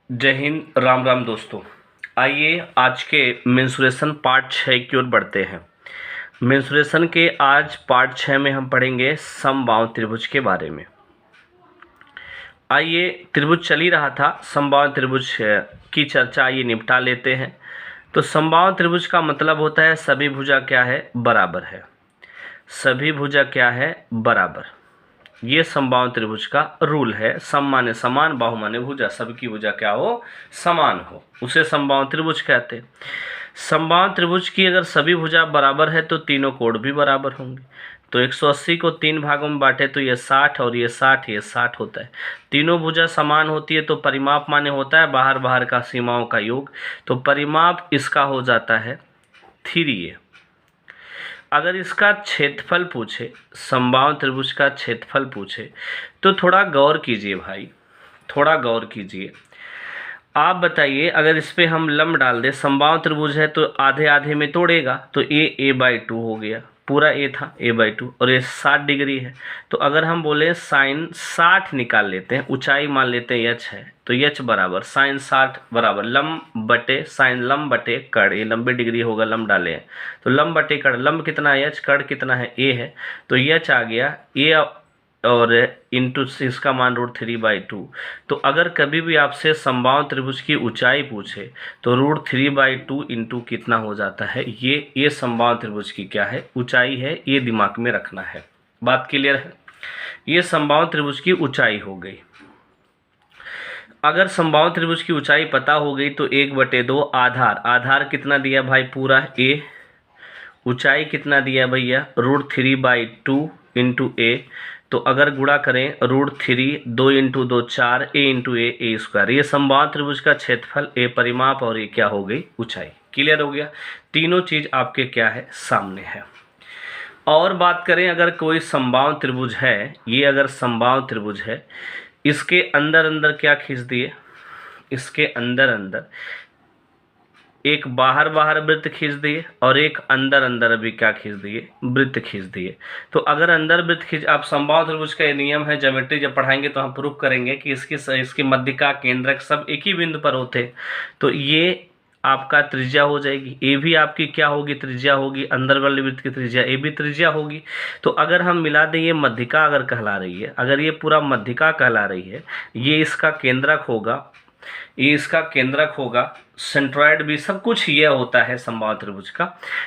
जय हिंद, राम राम दोस्तों। आइए आज के मेंसुरेशन पार्ट 6 की ओर बढ़ते हैं। मेंसुरेशन के आज पार्ट 6 में हम पढ़ेंगे समबाहु त्रिभुज के बारे में। आइए, त्रिभुज चल ही रहा था, समबाहु त्रिभुज की चर्चा आइए निपटा लेते हैं। तो समबाहु त्रिभुज का मतलब होता है सभी भुजा क्या है, बराबर है। सभी भुजा क्या है, बराबर। ये समबाहु त्रिभुज का रूल है। सम माने समान, बाहु माने भुजा, सबकी भुजा क्या हो, समान हो, उसे समबाहु त्रिभुज कहते हैं। समबाहु त्रिभुज की अगर सभी भुजा बराबर है तो तीनों कोण भी बराबर होंगे। तो 180 को 3 भागों में बांटे तो ये 60 और ये 60 होता है। तीनों भुजा समान होती है तो परिमाप माने होता है बाहर बाहर का सीमाओं का योग। तो परिमाप इसका हो जाता है 3a। अगर इसका क्षेत्रफल पूछे, समबाहु त्रिभुज का क्षेत्रफल पूछे, तो थोड़ा गौर कीजिए भाई, थोड़ा गौर कीजिए। आप बताइए, अगर इस पे हम लंब डाल दें, समबाहु त्रिभुज है तो आधे आधे में तोड़ेगा तो a/2 हो गया, पूरा a था a/2, और ये 60 डिग्री है। तो अगर हम बोले साइन 60 निकाल लेते हैं, ऊंचाई मान लेते हैं h है, तो h बराबर साइन 60 बराबर लंब बटे साइन लंब बटे कड़, ये 90 डिग्री होगा, लंब डाले हैं तो लंब बटे कड़। लंब कितना है h, कड़ कितना है a है, तो h आ गया a और इंटू इसका मान √3/2। तो अगर कभी भी आपसे समबाहु त्रिभुज की ऊंचाई पूछे तो √3/2 इंटू कितना हो जाता है, ये समबाहु त्रिभुज की क्या है, ऊंचाई है। ये दिमाग में रखना है। बात क्लियर है? ये समबाहु त्रिभुज की ऊंचाई हो गई। अगर समबाहु त्रिभुज की ऊंचाई पता हो गई तो 1/2 आधार, आधार कितना दिया भाई, पूरा a। ऊंचाई कितना दिया भैया, √3/2 इंटू a। तो अगर गुणा करें √3, 2 into 2 4, a into A square. ये समबाहु त्रिभुज का क्षेत्रफल, ए परिमाप, और ये क्या हो गई, ऊंचाई। क्लियर हो गया? तीनों चीज आपके क्या है, सामने है। और बात करें, अगर कोई समबाहु त्रिभुज है, ये अगर समबाहु त्रिभुज है, इसके अंदर अंदर क्या खींच दिए, इसके अंदर अंदर एक बाहर बाहर वृत्त खींच दिए और एक अंदर अंदर अभी क्या खींच दिए, वृत्त खींच दिए। तो अगर अंदर वृत्त खींच, आप समबाहु त्रिभुज का ये नियम है, ज्योमेट्री जब पढ़ाएंगे तो हम प्रूफ करेंगे कि इसकी मध्यिका, केंद्रक सब एक ही बिंदु पर होते। तो ये आपका त्रिज्या हो जाएगी, ए भी आपकी क्या होगी, त्रिज्या होगी। अंदर वाले वृत्त की त्रिज्या ए भी त्रिज्या होगी। तो अगर हम मिला दें, ये मध्यिका अगर कहला रही है, अगर ये पूरा मध्यिका कहला रही है, ये इसका केंद्रक होगा, ये इसका केंद्रक होगा, सेंट्रॉइड भी, सब कुछ ये होता है समबाहु त्रिभुज का।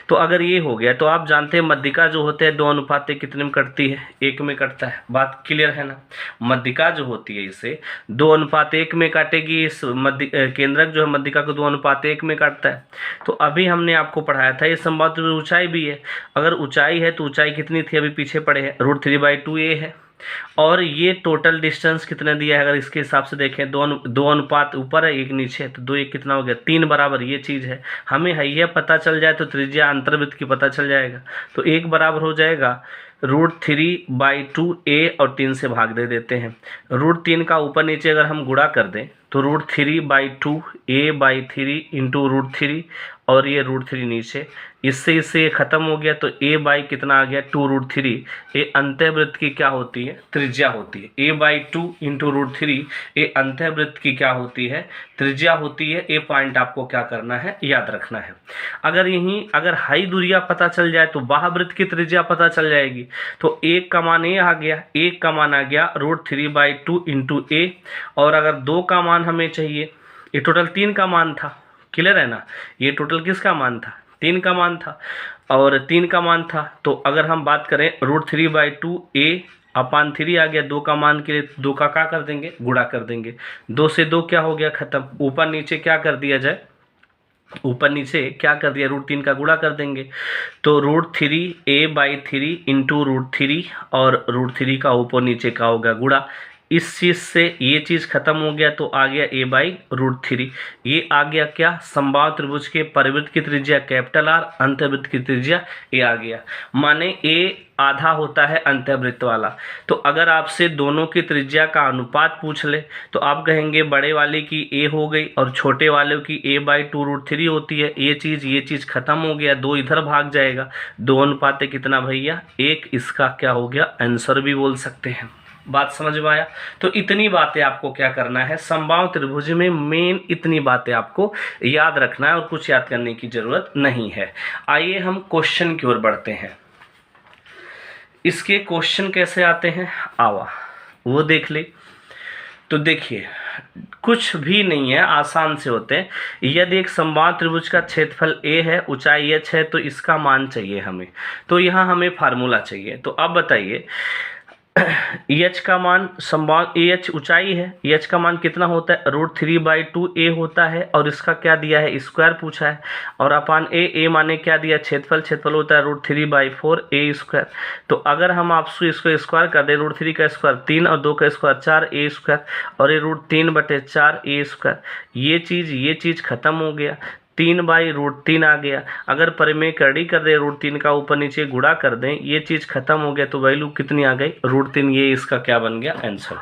तो अगर ये हो गया तो आप जानते हैं मध्यिका जो होते हैं 2:1 कितने में कटती है, 1 में कटता है। बात क्लियर है ना? मध्यिका जो होती है इसे 2:1 में काटेगी, इस केंद्रक जो है मध्यिका को 2:1 में काटता है। तो अभी हमने आपको पढ़ाया था ये समबाहु त्रिभुज ऊंचाई भी है। अगर ऊंचाई है तो ऊंचाई कितनी थी, अभी पीछे पड़े हैं, √3/2 a है। और ये टोटल डिस्टेंस कितना दिया है, अगर इसके हिसाब से देखें, 2:1 ऊपर है 1 नीचे है, तो 2 1 कितना हो गया, 3 बराबर। ये चीज़ है, हमें है यह पता चल जाए तो त्रिज्या अंतर्वृत्त की पता चल जाएगा। तो 1 बराबर हो जाएगा √3/2 a, और 3 से भाग दे देते हैं। √3 का ऊपर नीचे अगर हम गुणा कर दें तो √3/2 a/3 इंटू √3, और ये √3 नीचे, इससे खत्म हो गया। तो a/ कितना आ गया, 2√3। ये अंतःवृत्त की क्या होती है, त्रिज्या होती है। a/2 इंटू √3 ये अंतःवृत्त की क्या होती है, त्रिज्या होती है। ये पॉइंट आपको क्या करना है, याद रखना है। अगर हाई दूरिया पता चल जाए तो बाह्यवृत्त की त्रिज्या पता चल जाएगी। तो 1 का मान ये आ गया, 1 का मान आ गया √3/2 इंटू a, और अगर 2 का मान हमें चाहिए, ये टोटल 3 का मान था। क्लियर है ना? ये टोटल किसका मान था, 3 का मान था, और 3 का मान था। तो अगर हम बात करें √3/2 a/3 आ गया, 2 का मान के लिए 2 का क्या कर देंगे, गुणा कर देंगे। 2 से 2 क्या हो गया, खत्म। ऊपर नीचे क्या कर दिया जाए, ऊपर नीचे क्या कर दिया, √3 का गुणा कर देंगे। तो √3 a/3 इंटू √3, और √3 का ऊपर नीचे का होगा गुणा। इस चीज़ से ये चीज़ खत्म हो गया, तो आ गया a/√3। ये आ गया क्या, समबाहु त्रिभुज के परिवृत्त की त्रिज्या R, अंतःवृत्त की त्रिज्या a आ गया। माने a आधा होता है अंतःवृत्त वाला। तो अगर आपसे दोनों की त्रिज्या का अनुपात पूछ ले तो आप कहेंगे बड़े वाले की a हो गई और छोटे वाले की a/2 √3 होती है। ये चीज़ खत्म हो गया, 2 इधर भाग जाएगा, 2 अनुपात कितना भैया, 1। इसका क्या हो गया, आंसर भी बोल सकते हैं। बात समझ में आया? तो इतनी बातें आपको क्या करना है, समबाहु त्रिभुज में मेन इतनी बातें आपको याद रखना है और कुछ याद करने की जरूरत नहीं है। आइए हम क्वेश्चन की ओर बढ़ते हैं। इसके क्वेश्चन कैसे आते हैं, आवा वो देख ले। तो देखिए कुछ भी नहीं है, आसान से होते हैं। यदि एक समबाहु त्रिभुज का क्षेत्रफल a है, ऊंचाई h है, तो इसका मान चाहिए हमें। तो यहाँ हमें फार्मूला चाहिए। तो अब बताइए एच का मान, समबाहु एच ऊंचाई है, एच का मान कितना होता है, √3/2a होता है। और इसका क्या दिया है, स्क्वायर पूछा है। और अपान ए माने क्या दिया, क्षेत्रफल, क्षेत्रफल होता है √3/4a²। तो अगर हम आपसे इसको स्क्वायर कर दें, √3 का स्क्वायर 3 और 2 का स्क्वायर 4a², और ये √3/4a², ये चीज़ खत्म हो गया, 3/√3 आ गया। अगर परिमेय करड़ी कर दे, √3 का ऊपर नीचे गुणा कर दें, ये चीज़ खत्म हो गया, तो वैल्यू कितनी आ गई, √3। ये इसका क्या बन गया, आंसर।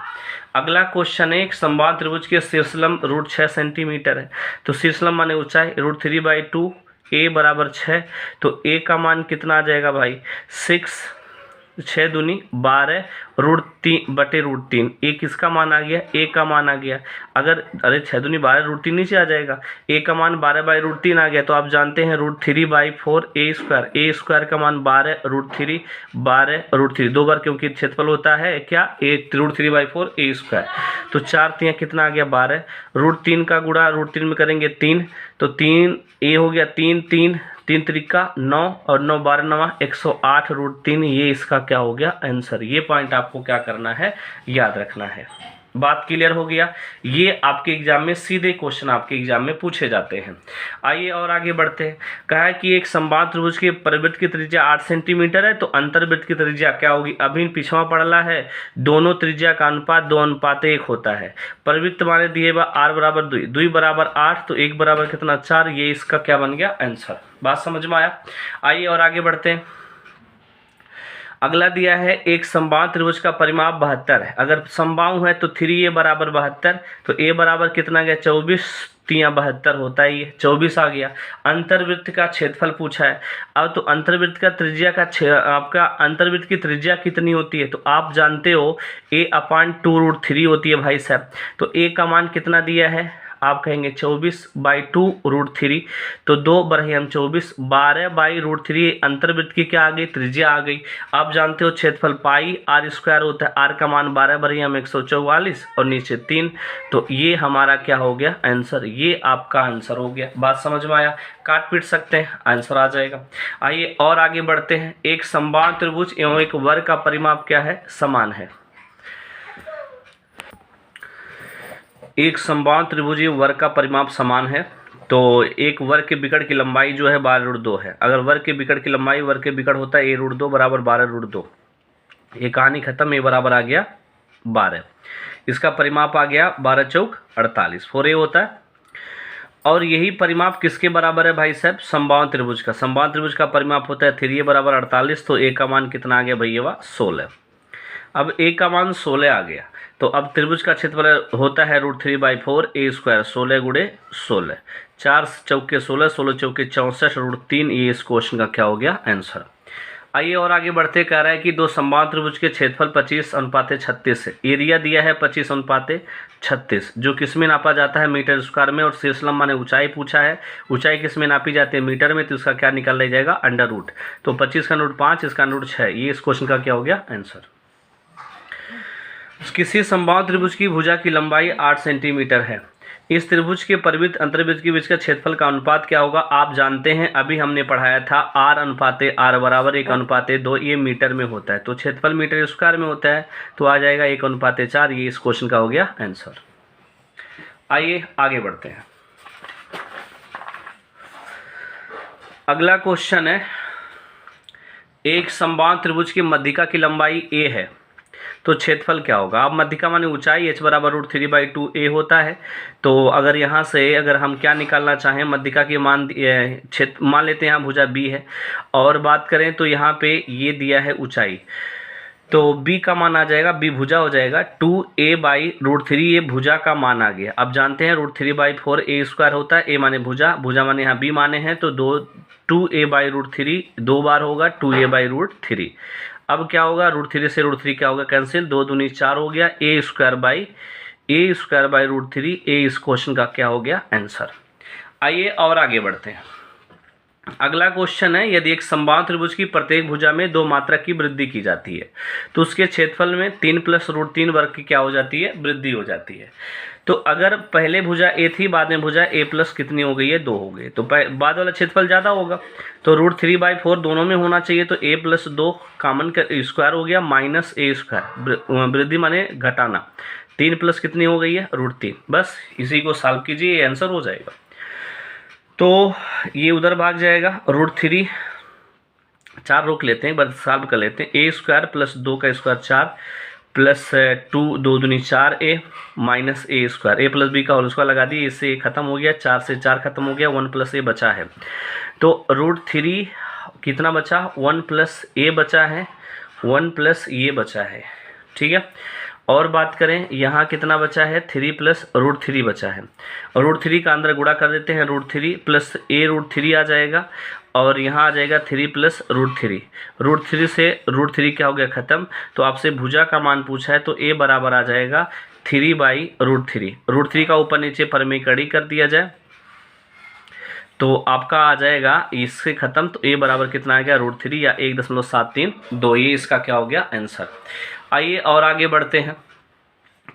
अगला क्वेश्चन है, एक समबाहु त्रिभुज के शीर्षलंब √6 सेंटीमीटर है। तो शीर्षलंब माने ऊंचाई, √3/2, a = 6। तो a का मान कितना आ जाएगा भाई, 6, 6 दूनी 12 √3/√3। ए किसका मान आ गया, ए का मान आ गया। अगर 6 दूनी 12 √3 नीचे आ जाएगा, ए का मान 12/√3 आ गया। तो आप जानते हैं √3/4a², a² का मान 12√3 दो बार, क्योंकि क्षेत्रफल होता है क्या, √3/4a²। तो 4 तियाँ कितना आ गया, 12। √3 का गुणा √3 में करेंगे 3, तो 3 ए हो गया, 3 3 त्रिका 9 और 9 12 9 108 √3। ये इसका क्या हो गया, आंसर। ये पॉइंट आपको क्या करना है, याद रखना है। बात क्लियर हो गया? ये आपके एग्जाम में सीधे क्वेश्चन आपके एग्जाम में पूछे जाते हैं। आइए और आगे बढ़ते हैं। कहा है कि एक समबाहु त्रिभुज के परिवृत्त की त्रिज्या 8 सेंटीमीटर है, तो अंतर्वृत्त की त्रिज्या क्या होगी। अभी पिछवा पड़ला है, दोनों त्रिज्या का अनुपात 2:1 होता है। परिवृत्त माने दिए बा r = 2, 2 = 8, तो 1 बराबर कितना, 4। ये इसका क्या बन गया, आंसर। बात समझ में आया? आइए और आगे बढ़ते हैं। अगला दिया है, एक समबाहु त्रिभुज का परिमाप 72 है। अगर समबाहु है तो 3a = 72, तो a बराबर कितना गया, 24 तियाँ 72 होता है, ये 24 आ गया। अंतर्वृत्त का क्षेत्रफल पूछा है। अब तो अंतर्वृत्त का त्रिज्या का आपका अंतर्वृत्त की त्रिज्या कितनी होती है, तो आप जानते हो a/2√3 होती है भाई साहब। तो a का मान कितना दिया है, आप कहेंगे 24/2√3। तो 2 बरहे हम 24, 12/√3 अंतर्वृत्त की क्या आ गई, त्रिज्या आ गई। आप जानते हो क्षेत्रफल πr² होता है, r का मान 12 बरहे हम 144 और नीचे 3। तो ये हमारा क्या हो गया, आंसर। ये आपका आंसर हो गया। बात समझ में आया? काट पीट सकते हैं, आंसर आ जाएगा। आइए और आगे बढ़ते हैं। एक समबाहु त्रिभुज एवं एक वर्ग का परिमाप क्या है, समान है। एक समबाहु त्रिभुज वर्ग का परिमाप समान है। तो एक वर्ग के विकर्ण की लंबाई जो है 12√2 है। अगर वर्ग के विकर्ण की लंबाई, वर्ग के विकर्ण होता है a√2 = 12√2। ये कहानी खत्म, a बराबर आ गया 12। इसका परिमाप आ गया 12 चौक 48, 4a होता है। और यही परिमाप किसके बराबर है भाई साहब, समबाहु त्रिभुज का। समबाहु त्रिभुज का परिमाप होता है 3a = 48। तो a का मान कितना आ गया भैया, 16। अब a का मान 16 आ गया। तो अब त्रिभुज का क्षेत्रफल होता है √3/4a², 16 × 16, 4 चौके 16, 16 चौके 64 √3। ये इस क्वेश्चन का क्या हो गया, आंसर। आइए और आगे बढ़ते। कह रहा है कि दो समबाहु त्रिभुज के क्षेत्रफल 25:36 है। एरिया दिया है 25:36, जो किस में नापा जाता है, मीटर स्क्वायर में। और शीर्षलंब माने ऊंचाई पूछा है। ऊंचाई किस में नापी जाती है, मीटर में। तो इसका क्या निकल ले जाएगा, √। तो 25 का √5, इसका √6। ये इस क्वेश्चन का क्या हो गया, आंसर। किसी समबाहु त्रिभुज की भुजा की लंबाई 8 सेंटीमीटर है। इस त्रिभुज के परिवृत्त अंतर्वृत्त के बीच का क्षेत्रफल का अनुपात क्या होगा, आप जानते हैं, अभी हमने पढ़ाया था r/r = 1:2। ये मीटर में होता है, तो क्षेत्रफल मीटर स्क्वायर में होता है, तो आ जाएगा 1:4। ये इस क्वेश्चन का हो गया, आंसर। आइए आगे बढ़ते हैं। अगला क्वेश्चन है, एक समबाहु त्रिभुज की मध्यिका की लंबाई a है, तो क्षेत्रफल क्या होगा। अब मध्यिका माने ऊंचाई, h = √3/2a होता है। तो अगर यहाँ से अगर हम क्या निकालना चाहें, मध्यिका की मान क्षेत्र मान लेते हैं, यहाँ भुजा b है। और बात करें तो यहाँ पे ये दिया है ऊंचाई, तो b का मान आ जाएगा, b भुजा हो जाएगा 2a/√3। ये भुजा का मान आ गया। अब जानते हैं √3/4a² होता है। a माने भुजा, भुजा माने यहाँ b माने हैं, तो 2a/√3 दो बार होगा 2a/√3। अब क्या होगा, √3 से √3 क्या होगा, कैंसिल, 2 दूनी 4 हो गया, a स्क्वायर बाई √3, ए इस क्वेश्चन का क्या हो गया, आंसर। आइए और आगे बढ़ते हैं। अगला क्वेश्चन है, यदि एक समबाहु त्रिभुज की प्रत्येक भुजा में 2 मात्रा की वृद्धि की जाती है तो उसके क्षेत्रफल में 3 + √3 वर्ग की क्या हो जाती है, वृद्धि हो जाती है। तो अगर पहले भुजा ए थी, बाद में भुजा ए प्लस कितनी हो गई है, 2 हो गई, तो बाद वाला क्षेत्रफल ज़्यादा होगा, तो √3/4 दोनों में होना चाहिए, तो a + 2 कॉमन स्क्वायर हो गया माइनस a स्क्वायर, वृद्धि माने घटाना, 3 प्लस कितनी हो गई है, √3। बस इसी को सॉल्व कीजिए, ये आंसर हो जाएगा। तो ये उधर भाग जाएगा, √3 4 रोक लेते हैं, बस सॉल्व कर लेते हैं, a स्क्वायर + 2 का स्क्वायर 4 प्लस 2 2 दूनी 4a minus a square, a + b का होल स्क्वायर लगा दिए, इससे खत्म हो गया, 4 से 4 खत्म हो गया, 1 + a बचा है, तो √3 कितना बचा, 1 + a बचा है, 1 + ये बचा है, ठीक है। और बात करें यहाँ कितना बचा है, 3 + √3 बचा है, और √3 का अंदर गुणा कर देते हैं, √3 + a √3 आ जाएगा, और यहाँ आ जाएगा 3 + √3, √3 से √3 क्या हो गया, ख़त्म। तो आपसे भुजा का मान पूछा है, तो a बराबर आ जाएगा 3/√3, √3 का ऊपर नीचे परमीकड़ी कर दिया जाए तो आपका आ जाएगा इससे ख़त्म, तो a बराबर कितना आ गया, √3 या 1.732, ये इसका क्या हो गया, आंसर। आइए और आगे बढ़ते हैं।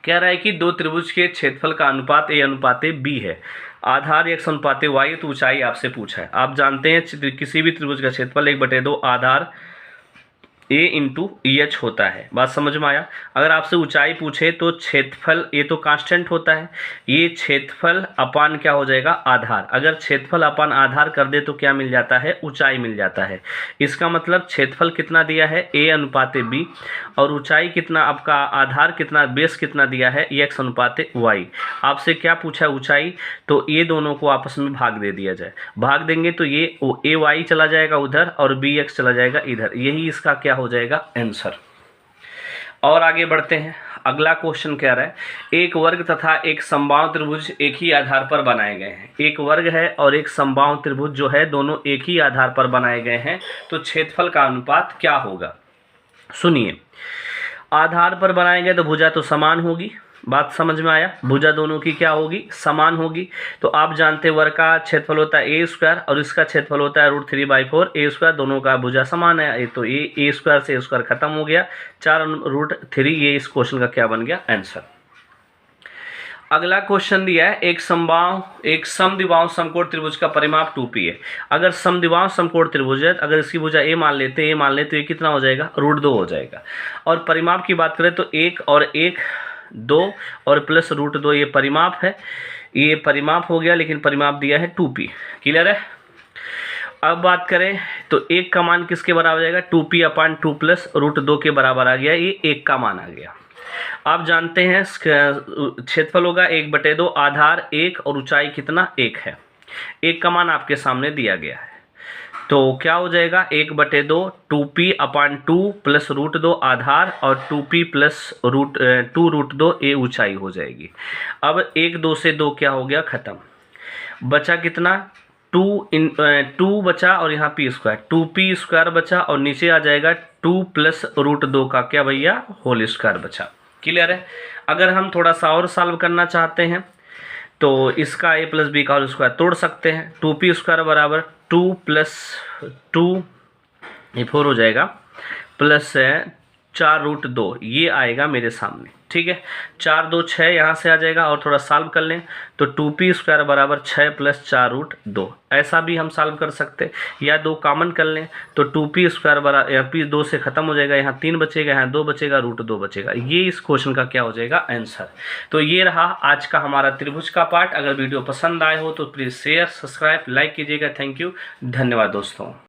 कह रहा है कि 2 त्रिभुज के क्षेत्रफल का अनुपात a/b है, आधार x अनुपात y, तो ऊंचाई आपसे पूछा है। आप जानते हैं किसी भी त्रिभुज का क्षेत्रफल 1/2 आधार a × h होता है, बात समझ में आया। अगर आपसे ऊंचाई पूछे तो क्षेत्रफल, ये तो कांस्टेंट होता है, ये क्षेत्रफल अपान क्या हो जाएगा, आधार। अगर क्षेत्रफल अपान आधार कर दे तो क्या मिल जाता है, ऊंचाई मिल जाता है। इसका मतलब क्षेत्रफल कितना दिया है, a/b, और ऊंचाई कितना, आपका आधार कितना, बेस कितना दिया है, x/y। आपसे क्या पूछा है, ऊंचाई, तो ये दोनों को आपस में भाग दे दिया जाए, भाग देंगे तो ये ay चला जाएगा उधर और bx चला जाएगा इधर, यही इसका क्या हो जाएगा, आंसर। और आगे बढ़ते हैं। अगला क्वेश्चन कह रहा है, एक वर्ग तथा एक समबाहु त्रिभुज एक ही आधार पर बनाए गए हैं। एक वर्ग है और एक समबाहु त्रिभुज जो है, दोनों एक ही आधार पर बनाए गए हैं, तो क्षेत्रफल का अनुपात क्या होगा। सुनिए, आधार पर बनाए गए तो भुजा तो समान होगी, बात समझ में आया, भुजा दोनों की क्या होगी, समान होगी। तो आप जानते हैं वर्ग का क्षेत्रफल होता है a स्क्वायर और इसका क्षेत्रफल होता है √3/4, a स्क्वायर, दोनों का भुजा समान है, तो a स्क्वायर से a स्क्वायर खत्म हो गया, 4√3, ये इस क्वेश्चन का क्या बन गया, आंसर। अगला क्वेश्चन दिया है, एक समद्विबाहु समकोण त्रिभुज का परिमाप 2p है। अगर समद्विबाहु समकोण त्रिभुज है, अगर इसकी भुजा a मान लेते तो ये कितना हो जाएगा, √2 हो जाएगा। और परिमाप की बात करें तो 1 और 1 2 और प्लस √2, ये परिमाप है, ये परिमाप हो गया, लेकिन परिमाप दिया है 2p, क्लियर है। अब बात करें तो 1 का मान किसके बराबर आ जाएगा, 2p/2 + √2 के बराबर आ गया, ये 1 का मान आ गया। आप जानते हैं क्षेत्रफल होगा 1/2 आधार 1 और ऊंचाई कितना, 1 है, 1 का मान आपके सामने दिया गया है, तो क्या हो जाएगा, 1/2 2p/2 + √2 आधार और 2p + 2√2 ये ऊंचाई हो जाएगी। अब 1 2 से 2 क्या हो गया, खत्म, बचा कितना, 2 बचा और यहाँ p स्क्वायर, 2p² बचा, और नीचे आ जाएगा 2 + √2 का क्या भैया, होल स्क्वायर बचा, क्लियर है। अगर हम थोड़ा सा और सॉल्व करना चाहते हैं तो इसका a + b का होल स्क्वायर तोड़ सकते हैं, 2p² बराबर 2 + 2 ये 4 हो जाएगा, प्लस 4√2 ये आएगा मेरे सामने, ठीक है। 4 2 6 यहाँ से आ जाएगा, और थोड़ा सॉल्व कर लें तो 2p² बराबर 6 + 4√2, ऐसा भी हम सॉल्व कर सकते, या 2 कॉमन कर लें तो 2p² बराबर, यहाँ p 2 से ख़त्म हो जाएगा, यहाँ 3 बचेगा, यहाँ 2 बचेगा, √2 बचेगा, ये इस क्वेश्चन का क्या हो जाएगा, आंसर। तो ये रहा आज का हमारा त्रिभुज का पार्ट। अगर वीडियो पसंद आए हो तो प्लीज़ शेयर, सब्सक्राइब, लाइक कीजिएगा। थैंक यू, धन्यवाद दोस्तों।